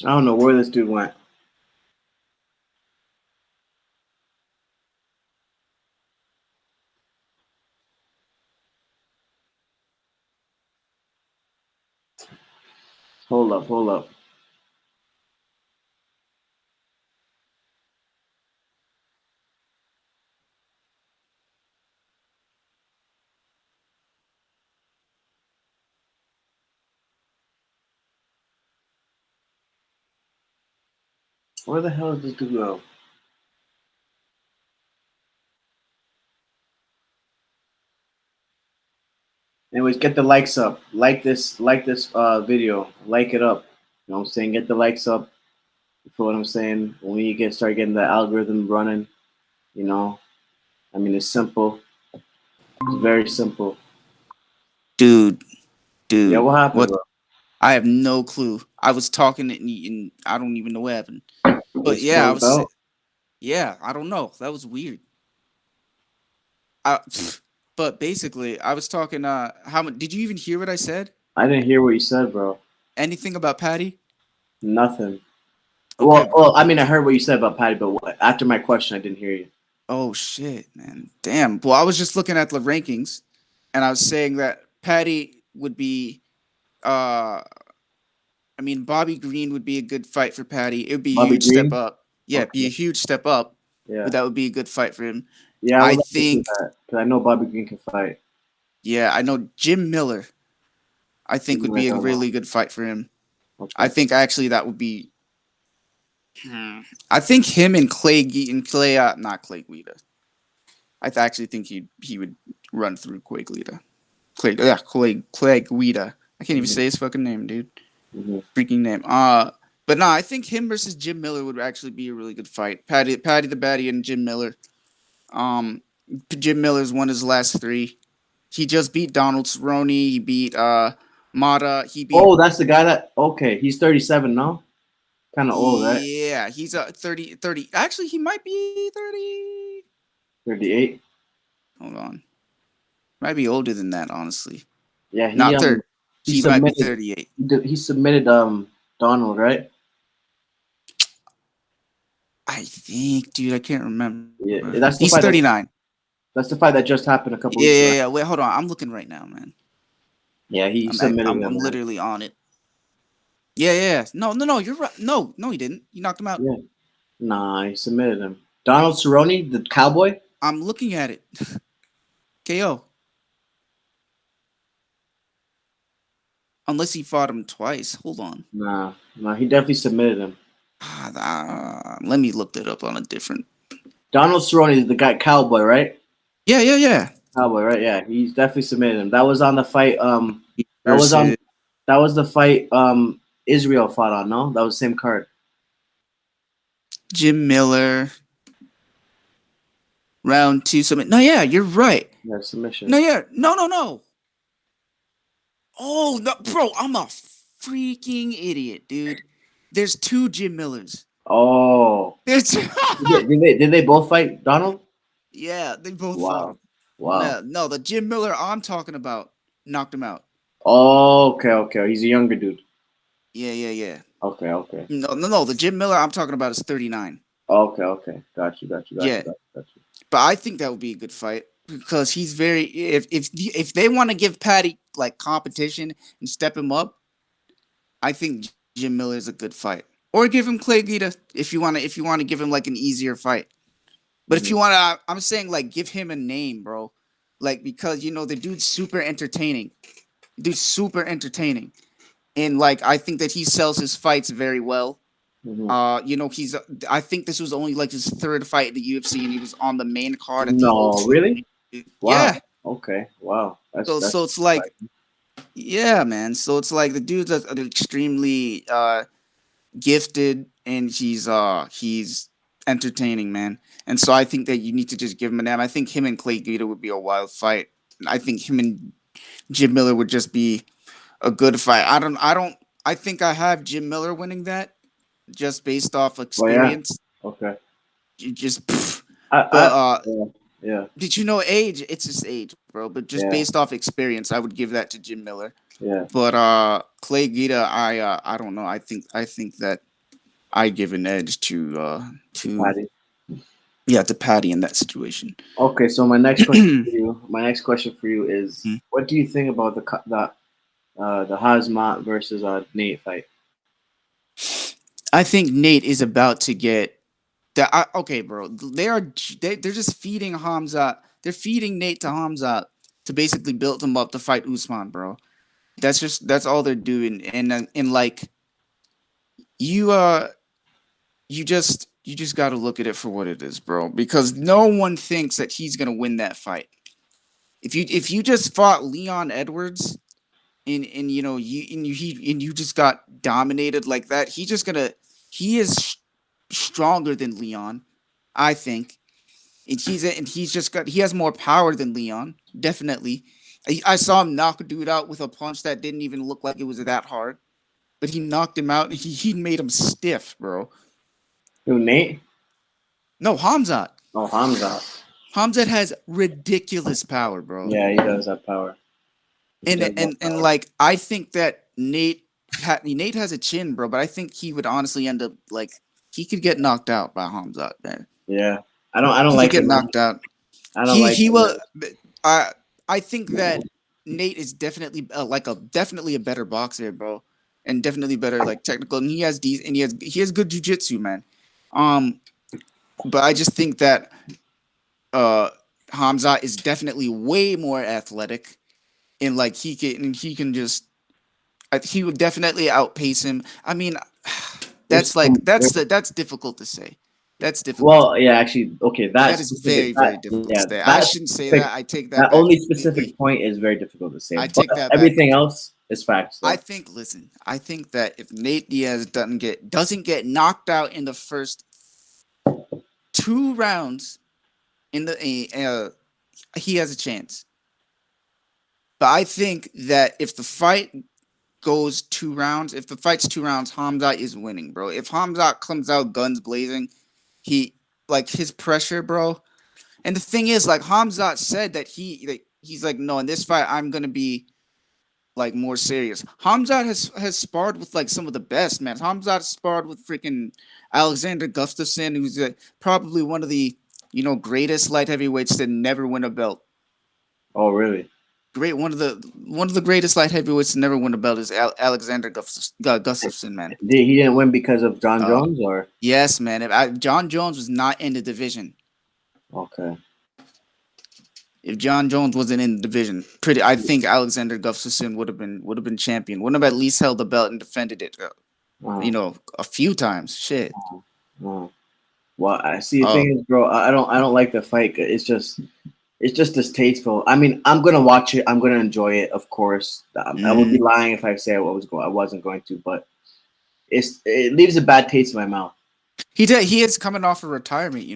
I don't know where this dude went. Hold up, hold up. Where the hell is this dude go? Anyways, get the likes up. Like this video. Like it up. You know what I'm saying? Get the likes up. You feel what I'm saying? When we start getting the algorithm running, you know. I mean, it's simple. It's very simple. Dude, Yeah, what happened, what? bro? I have no clue. I was talking and I don't even know what happened. But It's yeah, closed out. yeah, I don't know. That was weird. But basically, I was talking. How much? Did you even hear what I said? I didn't hear what you said, bro. Anything about Paddy? Nothing. Okay. I mean, I heard what you said about Paddy, but after my question, I didn't hear you. Oh shit, man. Damn. Well, I was just looking at the rankings, and I was saying that Paddy would be. I mean, Bobby Green would be a good fight for Paddy. It would be a Bobby huge step Green. up. Yeah, it'd be Okay. a huge step up. Yeah. But that would be a good fight for him. Yeah, I I would like to see think. that because I know Bobby Green can fight. Yeah, I know Jim Miller. I think would be a really good fight for him. Okay. I think actually that would be. I think him and not Clay Guida. Actually think he would run through Clay Guida. Clay Guida. I can't even say his fucking name, dude. Freaking name. But no, I think him versus Jim Miller would actually be a really good fight. Paddy the Batty and Jim Miller. Jim Miller's won his last 3. He just beat Donald Cerrone. He beat Mata. He beat. Oh, that's the guy that. Okay, he's 37 now. Kind of old, right? Yeah, he's 30. Actually, he might be 30. 38. Hold on. Might be older than that, honestly. Yeah, Not 30. He might be submitted 38. he submitted Donald, right? I think, dude, I can't remember. Yeah, He's 39. That's the fight that just happened a couple weeks ago. Yeah. Wait, hold on. I'm looking right now, man. Yeah, he submitted him. I'm literally on it. Yeah. No. You're right. No, he didn't. He knocked him out. Yeah. Nah, he submitted him. Donald Cerrone, the cowboy? I'm looking at it. KO. Unless he fought him twice. Hold on. Nah, he definitely submitted him. Let me look that up on a different. Donald Cerrone is the guy, cowboy, right? Yeah. Cowboy, right? Yeah, he's definitely submitted him. That was on the fight. That was the fight. Israel fought on. No, that was the same card. Jim Miller. Round 2 submit. No, yeah, you're right. Yeah, submission. No, yeah, no. Oh no, bro, I'm a freaking idiot, dude. There's 2 Jim Millers. Oh, There's did they both fight Donald? yeah, they both fought Wow, him. wow. No, the Jim Miller I'm talking about knocked him out. Oh, okay. He's a younger dude. Yeah. Okay. No. The Jim Miller I'm talking about is 39. Okay. Got you. Yeah, but I think that would be a good fight because he's very. If they want to give Paddy like competition and step him up, I think Jim Miller is a good fight. Or give him Clay Guida if you want to give him like an easier fight. But if you want to, I'm saying like give him a name, bro. Like because the dude's super entertaining. Dude's super entertaining, and like I think that he sells his fights very well. He's. I think this was only like his 3rd fight in the UFC, and he was on the main card at the No, really? Wow. Yeah. Okay. Wow. So it's like, yeah, man. So it's like the dude's extremely gifted, and he's entertaining, man. And so I think that you need to just give him a name. I think him and Clay Guida would be a wild fight. I think him and Jim Miller would just be a good fight. I think I have Jim Miller winning that just based off experience. Oh, yeah. Okay. You just yeah. Did you know age? It's his age, bro. But just based off experience, I would give that to Jim Miller. Yeah. But Clay Guida, I don't know. I think that I give an edge to Paddy. Yeah, to Paddy in that situation. Okay, so my next question for you is, what do you think about the Hazmat versus Nate fight? I think Nate is about to get that. Okay, bro. They're just feeding Hamzat. They're feeding Nate to Hamzat to basically build him up to fight Usman, bro. That's all they're doing, and like you just got to look at it for what it is, bro. Because no one thinks that he's gonna win that fight. If you just fought Leon Edwards, and you just got dominated like that, he is stronger than Leon, I think, and he has more power than Leon, definitely. I saw him knock a dude out with a punch that didn't even look like it was that hard, but he knocked him out and he made him stiff, bro. Who, Nate? No, Hamzat. Oh, Hamzat. Hamzat has ridiculous power, bro. Yeah, he does have power. And like I think that Nate has a chin, bro, but I think he would honestly end up like he could get knocked out by Hamzat, man. Yeah, I don't like get knocked out. I don't he will. I think that Nate is definitely definitely a better boxer, bro, and definitely better like technical. And he has good jiu-jitsu, man. But I just think that Hamzat is definitely way more athletic, and like he would definitely outpace him. I mean, that's difficult to say. That's difficult. Well, yeah, actually, okay, that is very difficult to say. I shouldn't say that. I take that. That only specific point is very difficult to say. I take that. Everything else is facts. I think that if Nate Diaz doesn't get knocked out in the first 2 rounds, he has a chance. But I think that if the fight goes 2 rounds, Hamzat is winning, bro. If Hamzat comes out guns blazing, his pressure, bro. And the thing is, like Hamzat said that he's like, no, in this fight I'm gonna be like more serious. Hamzat has sparred with like some of the best, man. Hamzat sparred with freaking Alexander Gustafsson, who's probably one of the greatest light heavyweights to never win a belt. Oh, really? One of the greatest light heavyweights to never win a belt is Alexander Gustafsson, man. He didn't win because of John Jones, or? Yes, man. John Jones was not in the division. Okay. If John Jones wasn't in the division, I think Alexander Gustafsson would have been champion. Wouldn't have at least held the belt and defended it. A few times. Shit. Well, I see. The thing is, bro, I don't like the fight. It's just distasteful. I mean, I'm gonna watch it. I'm gonna enjoy it, of course. I would be lying if I say I wasn't going to. But it leaves a bad taste in my mouth. He is coming off of retirement,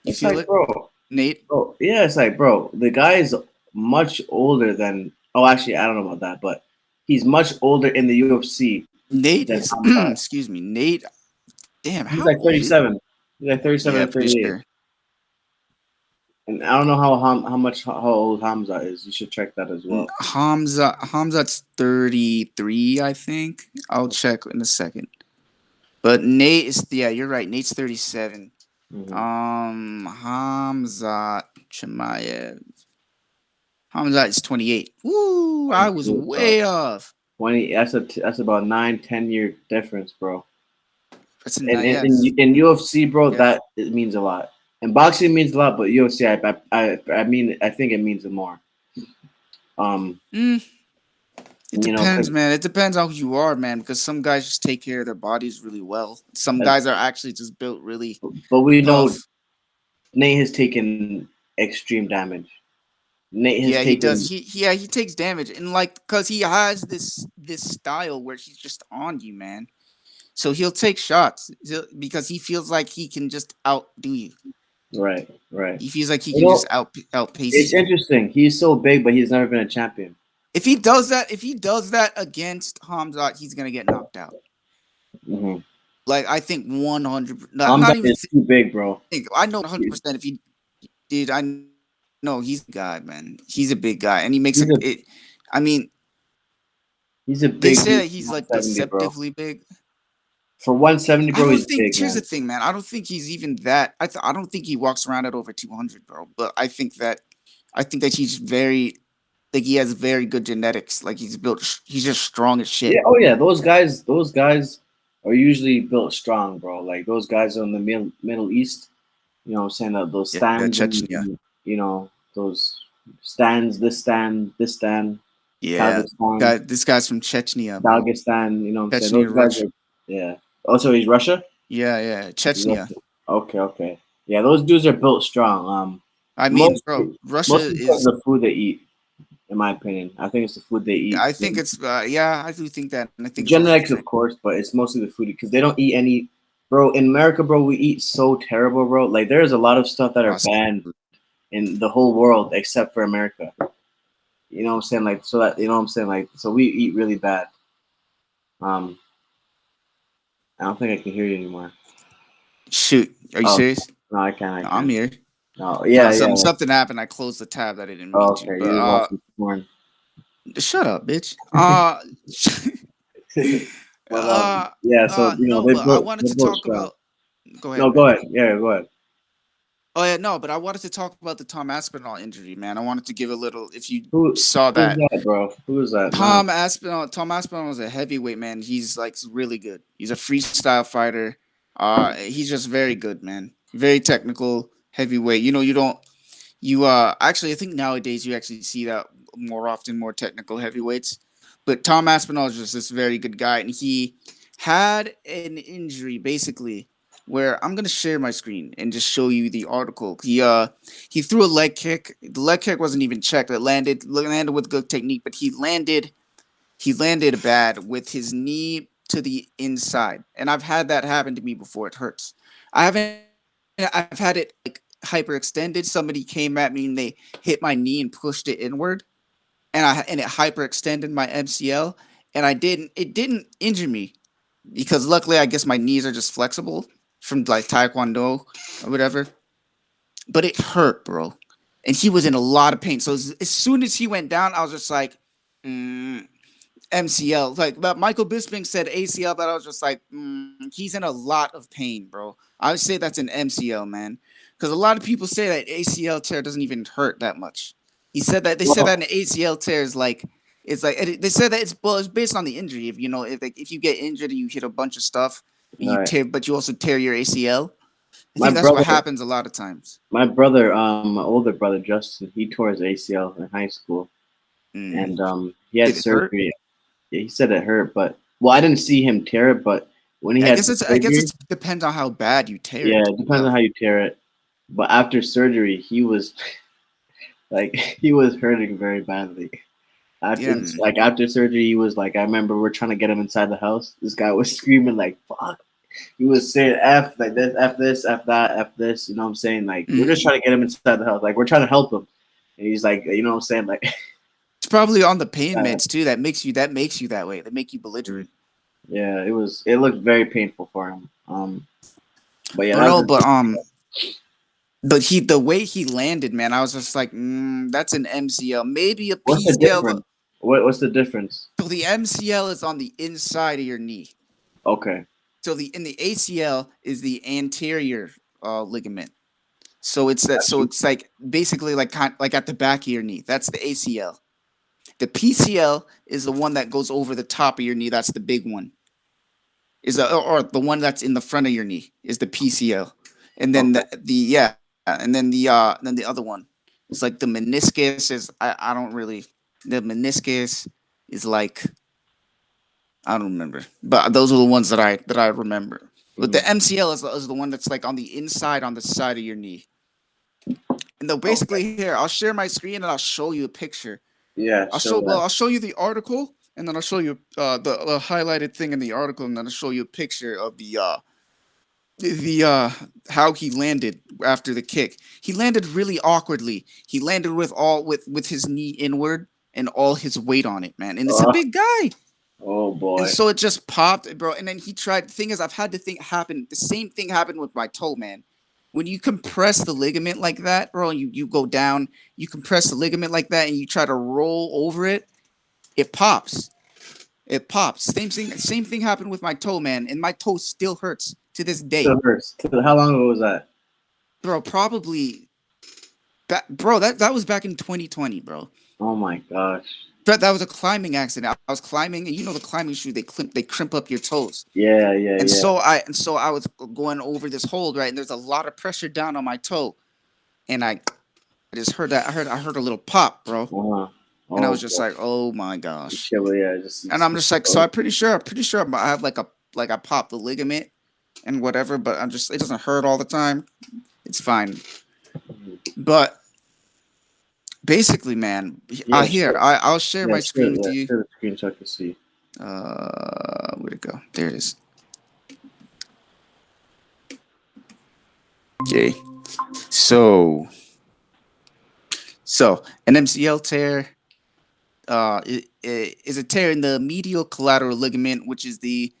You feel it, bro, Nate? Oh yeah, it's like, bro, the guy is much older than. Oh, actually, I don't know about that, but he's much older in the UFC Nate than is Hamza. excuse me, Nate. Damn, He's how like old is? 37. He's like 37 Yeah, or for 38. sure. And I don't know how old Hamza is. You should check that as well. Hamza's 33, I think. I'll check in a second. But Nate is you're right. Nate's 37. Mm-hmm. Hamza Chimaev. Hamza is 28. Woo! I was way off. 20. That's about 9-10 year difference, bro. That's a And nine. Yeah, in UFC, bro, yeah. that it means a lot. And boxing means a lot, but UFC, I mean, I think it means more. It You know, depends, man. It depends on who you are, man. Because some guys just take care of their bodies really well. Some guys are actually just built really but we know tough. Nate has taken extreme damage. Nate has Yeah, he taken. does. He takes damage, and like because he has this style where he's just on you, man. So he'll take shots because he feels like he can just outdo you. Right. He feels like he You can know, just outpace it's you. interesting. He's so big, but he's never been a champion. If he does that against Hamzat, he's gonna get knocked out. Mm-hmm. Like I think 100. Hamza Not even is too big, bro. think. I know 100% if he did. I know he's a guy, man. He's a big guy, and he makes He's a it. I mean, he's a they big say dude that for he's like 170, bro. deceptively big. For 170, I bro, don't he's think. big, Here's the man. thing, man. I don't think he's even that. I don't think he walks around at over 200, bro. But I think that he's very like he has very good genetics. Like he's built. He's just strong as Yeah. shit. Oh yeah. Those guys are usually built strong, bro. Like those guys in the Middle East. You know what I'm saying? Those Yeah, stands Chechnya. and you know those stands. This stand. Yeah, Kazakhstan, this guy's from Chechnya, bro. Dagestan. You know what I'm saying? Chechnya, Those guys Russia. are. Yeah. Also, he's Russia. Yeah, He's Chechnya. Russia. Okay. Yeah, those dudes are built strong. I mean, Most bro, Russia mostly because is. of the food they eat. In my opinion, I think it's the food they eat. I think it's. Yeah, I do think that, and I think it's also Genetics, true. of course, but it's mostly the food because they don't eat any. Bro, in America, bro, we eat so terrible, bro. Like there's a lot of stuff that are Processed banned food. in the whole world except for America. You know what I'm saying? Like so that you know what I'm saying? Like so we eat really bad. Um, I don't think I can hear you anymore. Shoot, are you Oh serious? no, I can't. I No, I'm can't. here. No, No, yeah. something happened. I closed the tab that I didn't mean Oh, to. okay, But you're watching porn. shut up, bitch. But yeah. So you know No, but I wanted they to built talk strong. about. Go No, ahead, go man. ahead. Yeah, go ahead. Oh yeah, no, but I wanted to talk about the Tom Aspinall injury, man. I wanted to give a little. If you Who's saw that, that, bro? Who is that? No. Tom Aspinall is a heavyweight man. He's like really good. He's a freestyle fighter. He's just very good, man. Very technical heavyweight. You know, you don't you actually I think nowadays you actually see that more often, more technical heavyweights. But Tom Aspinall is just this very good guy, and he had an injury basically where I'm gonna share my screen and just show you the article. He threw a leg kick. The leg kick wasn't even checked. It landed with good technique, but he landed bad with his knee to the inside. And I've had that happen to me before. It hurts. I haven't I've had it like hyperextended. Somebody came at me and they hit my knee and pushed it inward, and it hyperextended my MCL, and it didn't injure me because luckily I guess my knees are just flexible from like taekwondo or whatever. But it hurt, bro. And he was in a lot of pain. So as soon as he went down, I was just like, MCL. Like, but Michael Bisping said ACL, but I was just like, he's in a lot of pain, bro. I would say that's an MCL, man, because a lot of people say that ACL tear doesn't even hurt that much. He said that they said that an ACL tear is like they said that it's based on the injury. If you know if you get injured and you hit a bunch of stuff, you Right. tear, but you also tear your ACL. I My think that's what brother, happens a lot of times. my brother, my older brother Justin, he tore his ACL in high school, and he had Did it hurt? surgery. Yeah, he said it hurt, but well, I didn't see him tear it, but when he I had guess the I guess surgery, it depends on how bad you tear yeah, it. it depends on how you tear it. But after surgery, he was like he was hurting very badly. Yeah, After surgery, he was like, I remember we're trying to get him inside the house. This guy was screaming like "fuck," he was saying F like this, F this, F that, F this. You know what I'm saying? Like we're just trying to get him inside the house. Like we're trying to help him. And he's like, you know what I'm saying? Like it's probably on the pain meds too. That makes you that way. They make you belligerent. Yeah, it looked very painful for him. But yeah, but the way he landed, man, I was just like, that's an MCL, maybe a what's the PCL. difference? What's the difference? So the MCL is on the inside of your knee. Okay. So the ACL is the anterior ligament. So it's that. So it's like basically like at the back of your knee. That's the ACL. The PCL is the one that goes over the top of your knee. That's the big one. Or the one that's in the front of your knee is the PCL, and then and then the other one is like the meniscus is I don't really, the meniscus is like, I don't remember, but those are the ones that I remember. But the MCL is the one that's like on the inside, on the side of your knee. And though basically here, I'll share my screen and I'll show you a picture. Yeah, I'll show you the article, and then I'll show you the highlighted thing in the article, and then I'll show you a picture of the how he landed after the kick. He landed really awkwardly. He landed with his knee inward and all his weight on it, man. And it's a big guy. Oh boy. And so it just popped, bro. And then he tried. The thing is, I've had the same thing happened with my toe, man. When you compress the ligament like that, bro, you go down, you compress the ligament like that, and you try to roll over it, it pops. It pops. Same thing happened with my toe, man, and my toe still hurts to this day. Still hurts. How long ago was that? Bro, probably that was back in 2020, bro. Oh my gosh. But that was a climbing accident. I was climbing, and you know the climbing shoes, they crimp up your toes. Yeah. And so I was going over this hold, right, and there's a lot of pressure down on my toe, and I just heard that. I heard a little pop, bro. And I was just like, oh my gosh. And I'm just like, so I'm pretty sure I have I popped the ligament and whatever, but it doesn't hurt all the time. It's fine. But basically, man, I'll share my screen with you. Share the screen so I can see. Where'd it go? There it is. Okay. So an MCL tear is a tear in the medial collateral ligament, which is the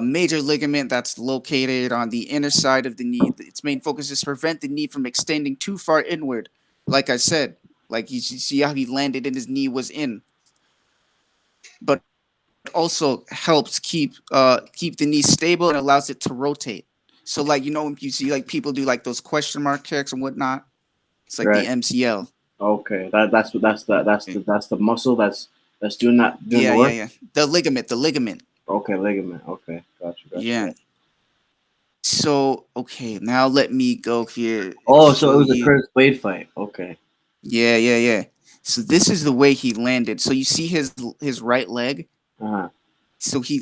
major ligament that's located on the inner side of the knee. Its main focus is to prevent the knee from extending too far inward. Like I said, like you see how he landed and his knee was in, but also helps keep the knee stable and allows it to rotate. So like, you know, when you see like people do like those question mark kicks and whatnot, it's like the MCL. Okay, that's the muscle that's doing that. The work? Yeah. The ligament. Okay, ligament. Okay, gotcha. Yeah. So okay, now let me go here. Oh, so it was a Curtis Blade fight. Okay. Yeah. So this is the way he landed. So you see his right leg. So he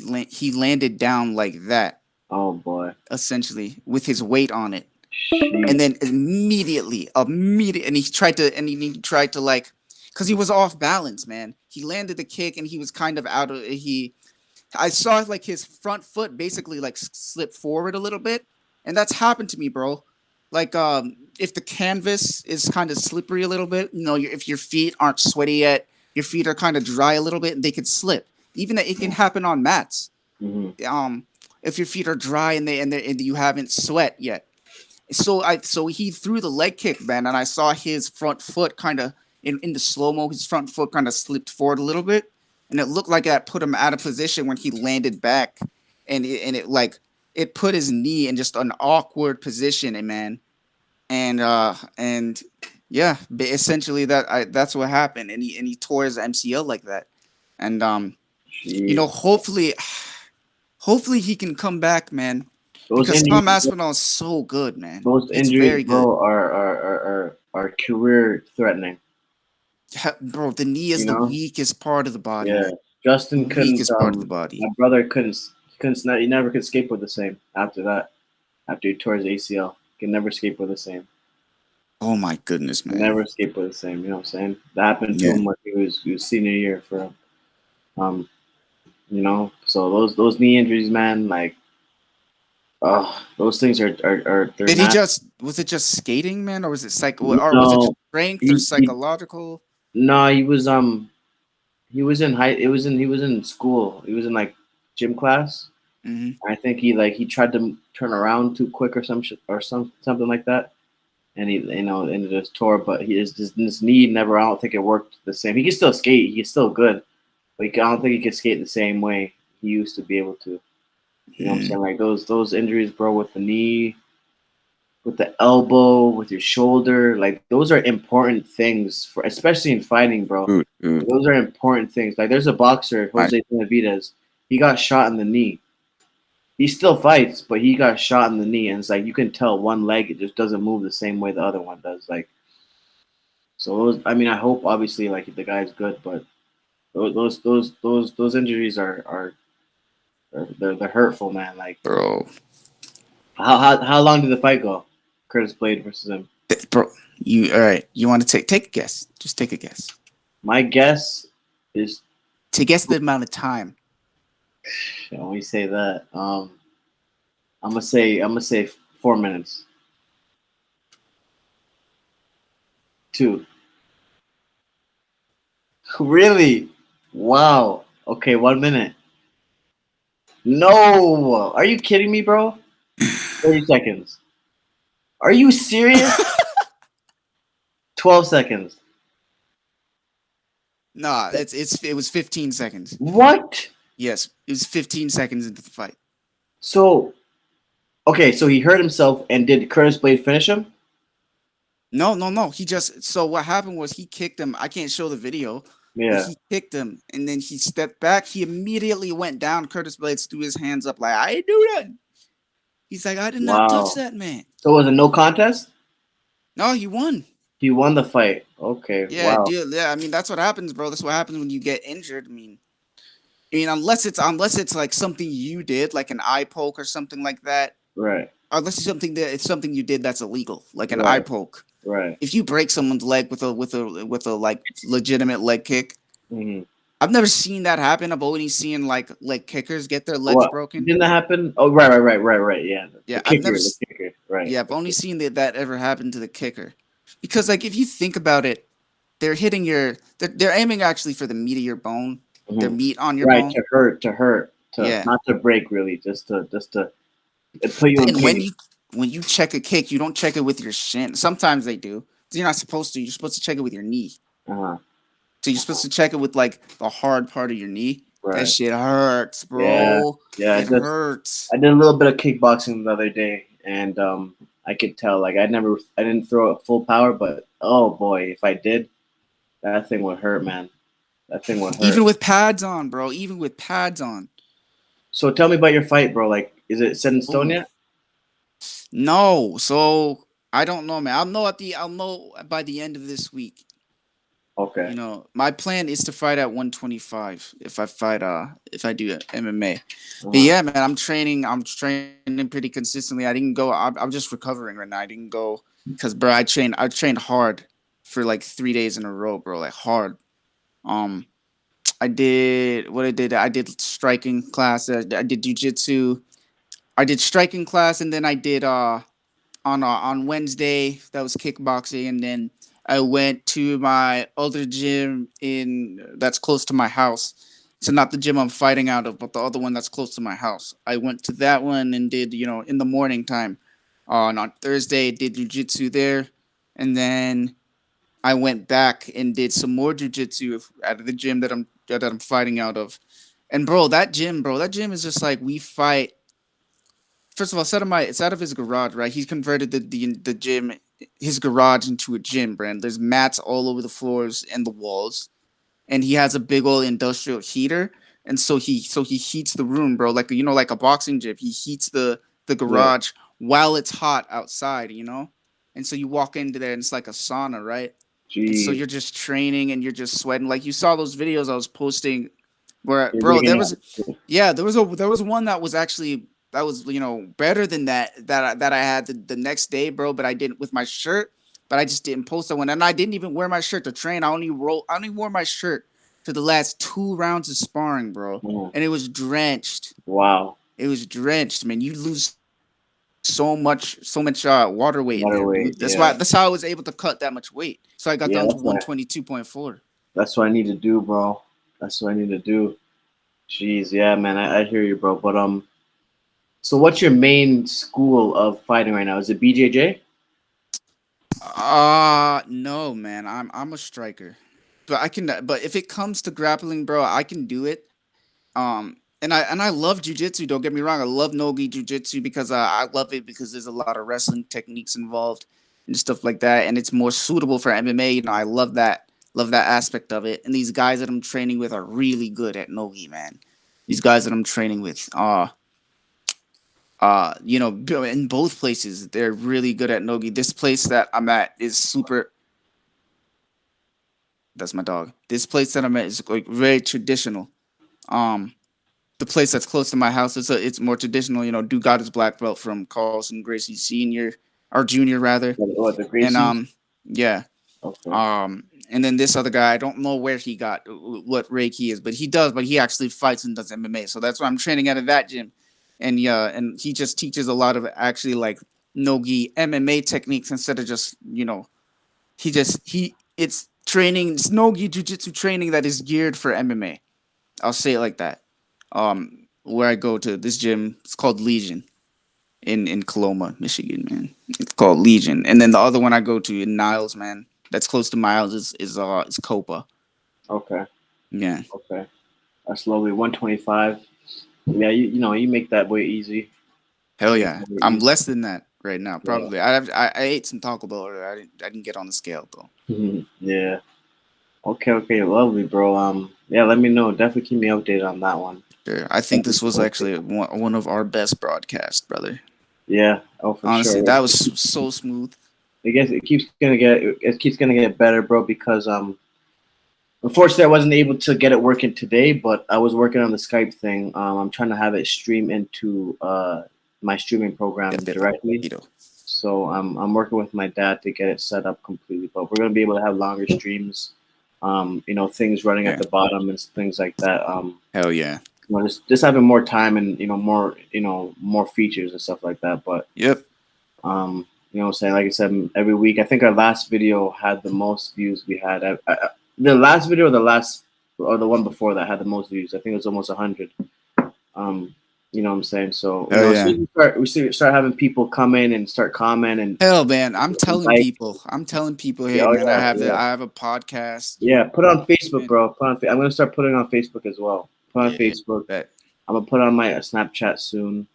landed down like that. Oh boy. Essentially, with his weight on it. And then immediately, and he tried to like, because he was off balance, man. He landed the kick and he was kind of I saw like his front foot basically like slip forward a little bit, and that's happened to me, bro. Like if the canvas is kind of slippery a little bit, you know, if your feet aren't sweaty yet, your feet are kind of dry a little bit, and they could slip. Even that it can happen on mats. If your feet are dry and you haven't sweat yet. So he threw the leg kick, man, and I saw his front foot kind of in the slow-mo, his front foot kind of slipped forward a little bit, and it looked like that put him out of position when he landed back, and it put his knee in just an awkward position, and yeah, essentially that's what happened, and he tore his MCL like that, and you know, hopefully he can come back, man. Because Tom Aspinall is so good, man. Those injuries, bro, are career threatening. Bro, the knee is the weakest part of the body. Yeah, Justin couldn't. Weakest part of the body. My brother couldn't. He never could skateboard the same after that. After he tore his ACL, he could never skateboard the same. Oh my goodness, man! Never skateboard the same. You know what I'm saying? That happened to him when he was senior year for him. You know, so those knee injuries, man, like. Oh, those things are they're Did he not. was it just skating, man, or was it or was it just No, strength or he psychological? no, he was in high. It was in he was in school. He was in like gym class. Mm-hmm. I think he tried to turn around too quick or something like that, and he ended his tour. But his knee never. I don't think it worked the same. He can still skate. He's still good, but I don't think he can skate the same way he used to be able to. You know what I'm saying? Like those injuries, bro, with the knee, with the elbow, with your shoulder, like those are important things for, especially in fighting, bro. Those are important things. Like there's a boxer, Jose Benavidez. He got shot in the knee. He still fights, but he got shot in the knee, and it's like you can tell one leg it just doesn't move the same way the other one does. Like so, I mean, I hope obviously like the guy's good, but those injuries are they're hurtful, man. Like Bro, how long did the fight go? Curtis Blade versus him. bro, you all right? You want to take a guess? Just take a guess. My guess is To guess the amount of time. when we say that, I'm gonna say 4 minutes. 2. Really? Wow. Okay, 1 minute. No, are you kidding me, bro? 30 seconds. Are you serious? 12 seconds. Nah, it was 15 seconds. What? Yes, it was 15 seconds into the fight. So, okay, so he hurt himself, and did Curtis Blade finish him? No. So what happened was he kicked him. I can't show the video. But Yeah. he kicked him, and then he stepped back. He immediately went down. Curtis Blades threw his hands up like, I ain't do that. He's like, I did not touch that man. So was it no contest? No, he won. He won the fight. Okay. Yeah, Wow. dude. Yeah, I mean that's what happens, bro. That's what happens when you get injured. I mean, unless it's like something you did, like an eye poke or something like that. Right. Unless it's something you did that's illegal, like an eye Right. poke. Right. If you break someone's leg with a like legitimate leg kick, Mm-hmm. I've never seen that happen. I've only seen like kickers get their legs What? broken. Didn't that happen? Oh, right. Yeah. Yeah, The kicker. Right. Yeah, I've only seen that ever happen to the kicker, because like if you think about it, they're hitting they're aiming actually for the meat of your bone, their meat on your bone. To hurt, Yeah, not to break, really, just to put you in and pain. when you check a kick, you don't check it with your shin. Sometimes they do. You're not supposed to. You're supposed to check it with your knee. Uh-huh. So you're supposed to check it with like the hard part of your knee. Right. That shit hurts, bro. Yeah, it hurts. I did a little bit of kickboxing the other day, and I could tell like I didn't throw it full power, but oh boy, if I did, that thing would hurt, man. That thing would hurt. Even with pads on, bro. Even with pads on. So tell me about your fight, bro. Like, is it set in stone yet? No. So I don't know, man. I'll know by the end of this week. Okay. You know, my plan is to fight at 125 if I do MMA. Uh-huh. But yeah, man, I'm training pretty consistently. I didn't go. I'm just recovering right now. I didn't go because, bro, I trained hard for like 3 days in a row, bro. Like hard. I did striking class. I did jiu-jitsu. I did striking class, and then I did on Wednesday that was kickboxing, and then I went to my other gym that's close to my house. So not the gym I'm fighting out of, but the other one that's close to my house. I went to that one and did, in the morning time. On Thursday, did jiu-jitsu there, and then I went back and did some more jiu-jitsu out of the gym that I'm fighting out of. And that gym is just like we fight. First of all, it's out of his garage, right? He's converted the gym, his garage, into a gym, Brand. There's mats all over the floors and the walls, and he has a big old industrial heater, and so he heats the room, bro. Like like a boxing gym, he heats the garage while it's hot outside, and so you walk into there and it's like a sauna, right? Jeez. And so you're just training and you're just sweating. Like you saw those videos I was posting, where there was one that was actually. That was, better than that I had the next day, bro. But I didn't with my shirt, but I just didn't post that one. And I didn't even wear my shirt to train. I only wore my shirt for the last 2 rounds of sparring, bro. And it was drenched. Wow. It was drenched, man. You lose so much water weight in there. That's how I was able to cut that much weight. So I got down to 122.4. That's what I need to do, bro. That's what I need to do. Jeez, yeah, man, I hear you, bro. But so what's your main school of fighting right now? Is it BJJ? No, man. I'm a striker, but I can. But if it comes to grappling, bro, I can do it. And I love jujitsu. Don't get me wrong. I love nogi jujitsu because I love it because there's a lot of wrestling techniques involved and stuff like that, and it's more suitable for MMA. You know, I love that aspect of it. And these guys that I'm training with are really good at nogi, man. These guys that I'm training with, you know, in both places, they're really good at nogi. This place that I'm at is super. That's my dog. This place that I'm at is like very traditional. The place that's close to my house it's more traditional. You know, dude got his black belt from Carlson Gracie Senior or Junior rather. Oh, the Gracie? And yeah. Okay. And then this other guy, I don't know where he got what rank he is, but he does. But he actually fights and does MMA, so that's why I'm training out of that gym. And yeah, and he just teaches a lot of actually like nogi MMA techniques instead of just, you know, it's training, it's nogi jiu-jitsu training that is geared for MMA. I'll say it like that. Where I go to this gym, it's called Legion in Coloma, Michigan, man. It's called Legion. And then the other one I go to in Niles, man, that's close to Miles is Copa. Okay. Yeah. Okay. That's lovely. 125. Yeah, you know, you make that way easy. Hell yeah. I'm less than that right now, probably. Yeah. I ate some Taco Bell earlier. I didn't get on the scale though. Yeah. Okay, lovely, bro. Yeah, let me know. Definitely keep me updated on that one. Sure. I think this was actually one of our best broadcasts, brother. Yeah. Oh, for honestly, sure. That was so smooth. I guess it keeps gonna get better, bro, because unfortunately, I wasn't able to get it working today, but I was working on the Skype thing. I'm trying to have it stream into my streaming program directly. So I'm working with my dad to get it set up completely. But we're gonna be able to have longer streams. You know, things running at the bottom and things like that. Hell yeah. You know, just having more time and more features and stuff like that. But yep. You know what I'm saying? Like I said, every week. I think our last video had the most views we had. The last video, or the one before that had the most views. I think it was almost 100. You know what I'm saying? So, so we start having people come in and start commenting. Hell, man, I'm telling people, hey, man, I have a podcast. Yeah, put it on Facebook, bro. I'm gonna start putting it on Facebook as well. Put on Facebook. I'm gonna put it on my Snapchat soon.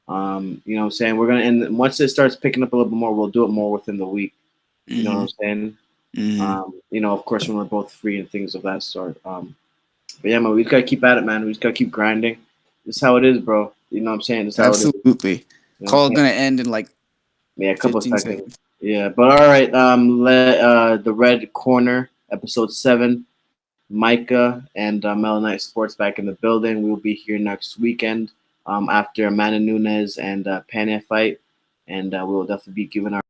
You know what I'm saying? We're gonna, and once it starts picking up a little bit more, we'll do it more within the week. You know what I'm saying? You know, of course, when we're both free and things of that sort. But yeah, man, we just gotta keep at it, man. We just gotta keep grinding. This is how it is, bro. You know what I'm saying? This is absolutely. You know Call gonna end in like a couple of seconds. Yeah, but all right. The Red Corner, episode 7. Micah and Mellow Night Sports back in the building. We'll be here next weekend after Amanda Nunes and Pena fight, and we'll definitely be giving our